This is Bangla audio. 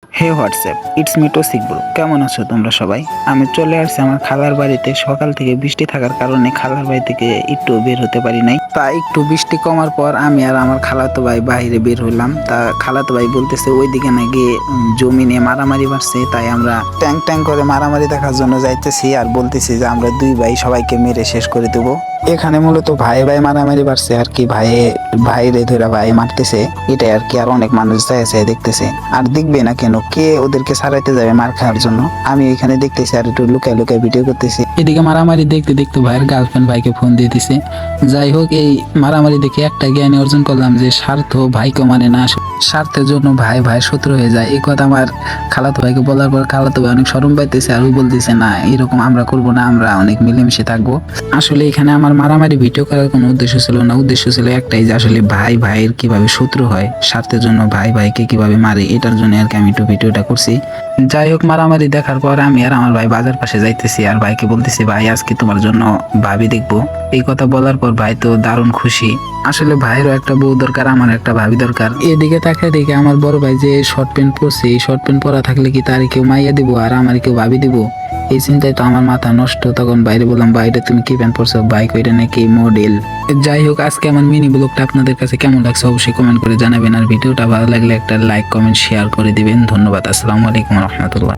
Hey WhatsApp, it's me Toxic bro. কেমন আছো তোমরা সবাই? আমি চলে আসছি আমার খালার বাড়িতে। সকাল থেকে বৃষ্টি থাকার কারণে খালার বাড়ি থেকে একটু বের হতে পারি নাই। তা একটু বৃষ্টি কমার পর আমি আর আমার খালাতো ভাই বাইরে বের হলাম। তা খালাতো ভাই বলতেছে ওইদিকে নাকি জমি নিয়ে মারামারি বাড়ছে, তাই আমরা ট্যাং ট্যাং করে মারামারি দেখার জন্য যাইতেছি আর বলতেছি যে আমরা দুই ভাই সবাইকে মেরে শেষ করে দেবো। এখানে মূলত ভাই ভাই মারামারি বাড়ছে আর কি, ভাইরে ধরে ভাই মারতেছে, এটাই আর কি। আর অনেক মানুষ যায় দেখতেছে, আর দেখবে না কেন, কে ওদেরকে সারাইতে যাবে মার খাওয়ার জন্য। আমি এখানে দেখতেছি আর একটু লুকায় লুকায় ভিডিও করতেছি। এদিকে মারামারি দেখতে দেখতে ভাইয়ের গার্লফ্রেন্ড ভাইকে ফোন দিয়ে দিছে। যাই হোক, এই মারামারি দেখে একটা জ্ঞান অর্জন করলাম যে স্বার্থ ভাইকে মানে না, স্বার্থের জন্য ভাই ভাই শত্রু হয়ে যায়। এই কথা আমার খালাতো ভাইকে বলার পর খালাতো ভাই অনেক শরম পাইতেছে আর ও বলতেছে না, এরকম আমরা করবো না, আমরা অনেক মিলেমিশে থাকবো। আসলে এখানে আমার মারামারি ভিডিও করার কোনো উদ্দেশ্য ছিল না, উদ্দেশ্য ছিল একটাই, যে আসলে ভাই ভাইয়ের কিভাবে শত্রু হয়, স্বার্থের জন্য ভাই ভাইকে কিভাবে মারে, এটার জন্য আর কি আমি একটু ভিডিওটা করছি। যাই হোক, মারামারি দেখার পর আমি আর আমার ভাই বাজার পাশে যাইতেছি আর ভাইকে বলতেছি ভাই আজকে তোমার জন্য ভাবি দেখবো। এই কথা বলার পর ভাই তো দারুণ খুশি। আসলে ভাইয়েরও একটা বউ দরকার, আমার একটা ভাবি দরকার। এদিকে তাকায় দেখে আমার বড় ভাই যে শর্ট প্যান্ট পরছে, এই শর্ট প্যান্ট পরা থাকলে কি তার কেউ মাইয়া দিব আর আমার কেউ ভাবি দিব, এই চিন্তায় তো আমার মাথা নষ্ট। তখন বাইরে বললাম বাইরে তুমি কি প্যান্ট পরছো, বাইক ওইটা নাকি মডেল। যাই হোক, আজকে আমার মিনি ব্লগটা আপনাদের কাছে কেমন লাগছে অবশ্যই কমেন্ট করে জানাবেন, আর ভিডিওটা ভালো লাগলে একটা লাইক কমেন্ট শেয়ার করে দিবেন। ধন্যবাদ। আসসালামু আলাইকুম রহমতুল্লাহ।